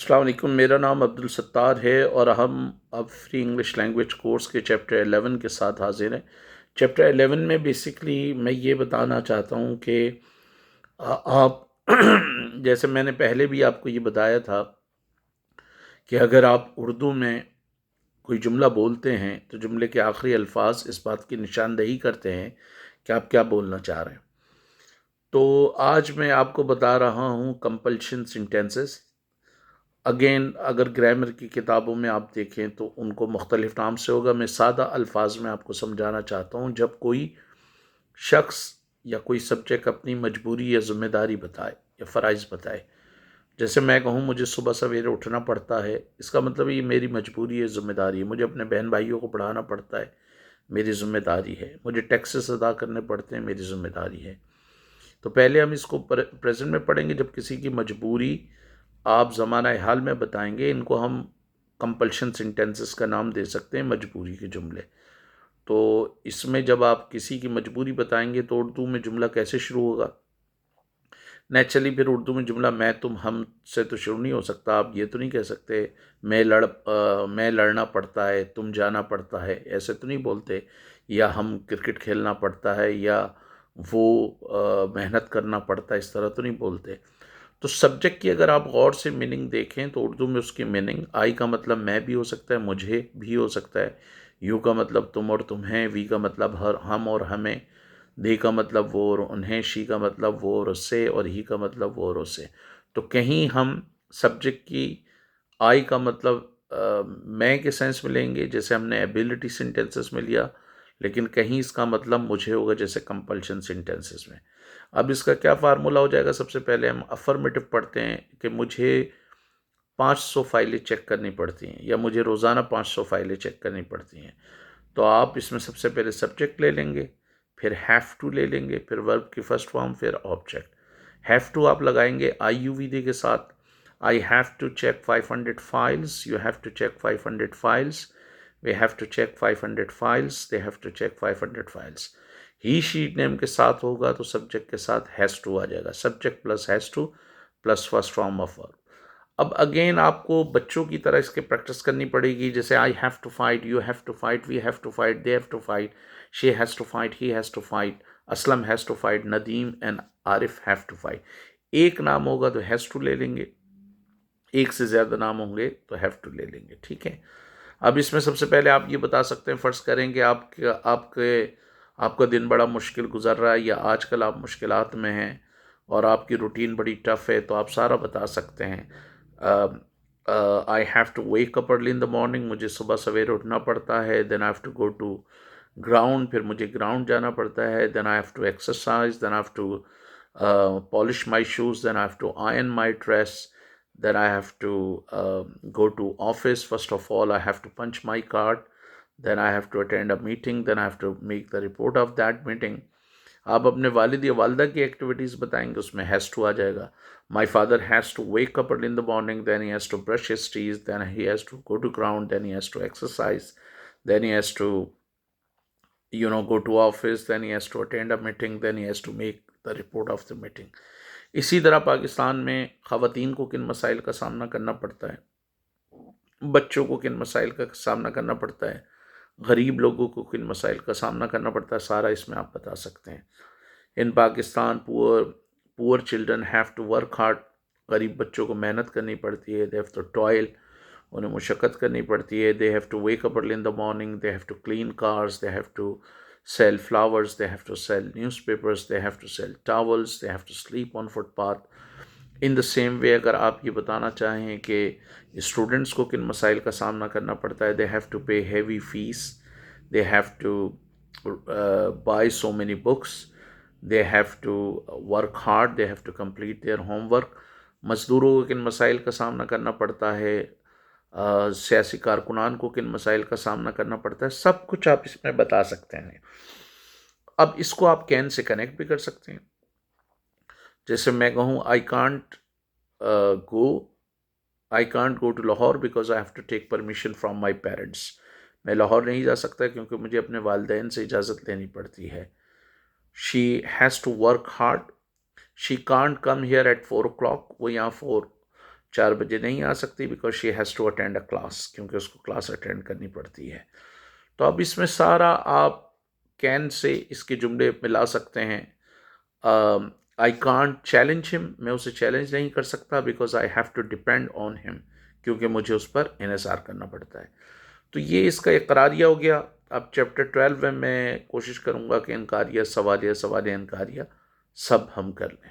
अस्सलाम वालेकुम। मेरा नाम अब्दुल सत्तार है और हम अब फ्री इंग्लिश लैंग्वेज कोर्स के चैप्टर 11 के साथ हाजिर हैं। चैप्टर 11 में बेसिकली मैं ये बताना चाहता हूँ कि आप जैसे मैंने पहले भी आपको ये बताया था कि अगर आप उर्दू में कोई जुमला बोलते हैं तो जुमले के आखिरी अल्फाज इस बात की निशानदेही करते हैं कि आप क्या बोलना चाह रहे हैं। तो आज मैं आपको बता रहा हूँ कंपल्शन सेंटेंसेस। अगेन अगर ग्रामर की किताबों में आप देखें तो उनको मुख्तलिफ नाम से होगा। मैं सादा अल्फाज में आपको समझाना चाहता हूँ। जब कोई शख्स या कोई सब्जेक्ट अपनी मजबूरी या ज़िम्मेदारी बताए या फ़राइज़ बताए, जैसे मैं कहूँ मुझे सुबह सवेरे उठना पड़ता है, इसका मतलब ये मेरी मजबूरी है, ज़िम्मेदारी है। मुझे अपने बहन भाइयों को पढ़ाना पड़ता है, मेरी ज़िम्मेदारी है। मुझे टैक्सेस अदा करने पड़ते हैं, मेरी ज़िम्मेदारी है। तो पहले हम इसको प्रेजेंट में पढ़ेंगे। जब किसी की मजबूरी आप ज़माना हाल में बताएंगे, इनको हम कंपल्शन सेंटेंसेस का नाम दे सकते हैं, मजबूरी के जुमले। तो इसमें जब आप किसी की मजबूरी बताएंगे तो उर्दू में जुमला कैसे शुरू होगा? नेचुरली फिर उर्दू में जुमला मैं तुम हम से तो शुरू नहीं हो सकता। आप ये तो नहीं कह सकते मैं लड़ना पड़ता है, तुम जाना पड़ता है, ऐसे तो नहीं बोलते। या हम क्रिकेट खेलना पड़ता है, या वो मेहनत करना पड़ता है, इस तरह तो नहीं बोलते। तो सब्जेक्ट की अगर आप गौर से मीनिंग देखें तो उर्दू में उसकी मीनिंग आई का मतलब मैं भी हो सकता है, मुझे भी हो सकता है। यू का मतलब तुम और तुम्हें, वी का मतलब हर हम और हमें, दे का मतलब वो और उन्हें, शी का मतलब वो और उससे, और ही का मतलब वो और उससे। तो कहीं हम सब्जेक्ट की आई का मतलब मैं के सेंस में लेंगे, जैसे हमने एबिलिटी सेंटेंसेस में लिया, लेकिन कहीं इसका मतलब मुझे होगा, जैसे कंपल्शन सेंटेंसेस में। अब इसका क्या फार्मूला हो जाएगा? सबसे पहले हम अफर्मेटिव पढ़ते हैं कि मुझे 500 फाइलें चेक करनी पड़ती हैं, या मुझे रोज़ाना 500 फाइलें चेक करनी पड़ती हैं। तो आप इसमें सबसे पहले सब्जेक्ट ले लेंगे, फिर हैव टू ले लेंगे, फिर वर्ब की फर्स्ट फॉर्म, फिर ऑब्जेक्ट। हैव टू आप लगाएंगे आई यू वी डी के साथ। I have to check 500 files, you have to check 500 files, we have to check 500 files, they have to check 500 files. He she name के साथ होगा तो subject के साथ हैज़ टू आ जाएगा। Subject plus has to plus first form of verb. अब again आपको बच्चों की तरह इसके प्रैक्टिस करनी पड़ेगी। जैसे I have to fight, you have to fight, we have to fight, they have to fight, she has to fight, he has to fight, Aslam has to fight, Nadeem and Arif have to fight. एक नाम होगा तो has to ले लेंगे, एक से ज़्यादा नाम होंगे तो हैव टू ले लेंगे। ठीक है। अब इसमें सबसे पहले आप ये बता सकते हैं, फ़र्ज़ करें कि आपका दिन बड़ा मुश्किल गुजर रहा है, या आजकल आप मुश्किलात में हैं और आपकी रूटीन बड़ी टफ़ है, तो आप सारा बता सकते हैं। I have to wake up early in the morning, मुझे सुबह सवेरे उठना पड़ता है। Then I have to go to ground, फिर मुझे ग्राउंड जाना पड़ता है। Then I have to exercise, then I have to polish my shoes, then I have to iron my dress, then I have to go to office. First of all, I have to punch my card, then I have to attend a meeting, then I have to make the report of that meeting. आप अपने वालिद या वालदा की activities बताएंगे, उसमें has to आ जाएगा। My father has to wake up early in the morning, then he has to brush his teeth, then he has to go to ground, then he has to exercise, then he has to go to office, then he has to attend a meeting, then he has to make the report of the meeting. इसी तरह पाकिस्तान में ख़वातीन को किन मसाइल का सामना करना पड़ता है, बच्चों को किन मसाइल का सामना करना पड़ता है, गरीब लोगों को किन मसाइल का सामना करना पड़ता है, सारा इसमें आप बता सकते हैं। In Pakistan poor children have to work hard, गरीब बच्चों को मेहनत करनी पड़ती है। दे हैव टू टॉयल, उन्हें मुशक्क़त करनी पड़ती है। They have to wake up early in the morning, they have to clean cars, they have to sell flowers, they have to sell newspapers, they have to sell towels, they have to sleep on footpath. In the same way अगर आप ये बताना चाहें कि students को किन मसाइल का सामना करना पड़ता है, they have to pay heavy fees, they have to buy so many books, they have to work hard, they have to complete their homework. मज़दूरों को किन मसाइल का सामना करना पड़ता है, सियासी कारकुनान को किन मसाइल का सामना करना पड़ता है, सब कुछ आप इसमें बता सकते हैं। अब इसको आप कैन से कनेक्ट भी कर सकते हैं। जैसे मैं कहूँ go I can't go to Lahore because I have to take permission from my parents. मैं लाहौर नहीं जा सकता क्योंकि मुझे अपने वालिदैन से इजाज़त लेनी पड़ती है। She has to work hard, she can't come here at 4 o'clock, वो यहाँ 4 बजे नहीं आ सकती because she has to attend a class, क्योंकि उसको क्लास अटेंड करनी पड़ती है। तो अब इसमें सारा आप कैन से इसके जुमले मिला सकते हैं। आई कांट चैलेंज हिम, मैं उसे चैलेंज नहीं कर सकता because I have to depend on him, क्योंकि मुझे उस पर इन्हिसार करना पड़ता है। तो ये इसका इकरारिया हो गया। अब चैप्टर 12 में मैं कोशिश करूँगा कि इनकारिया, सवालिया, सवालिया, इनकारिया सब हम कर लें।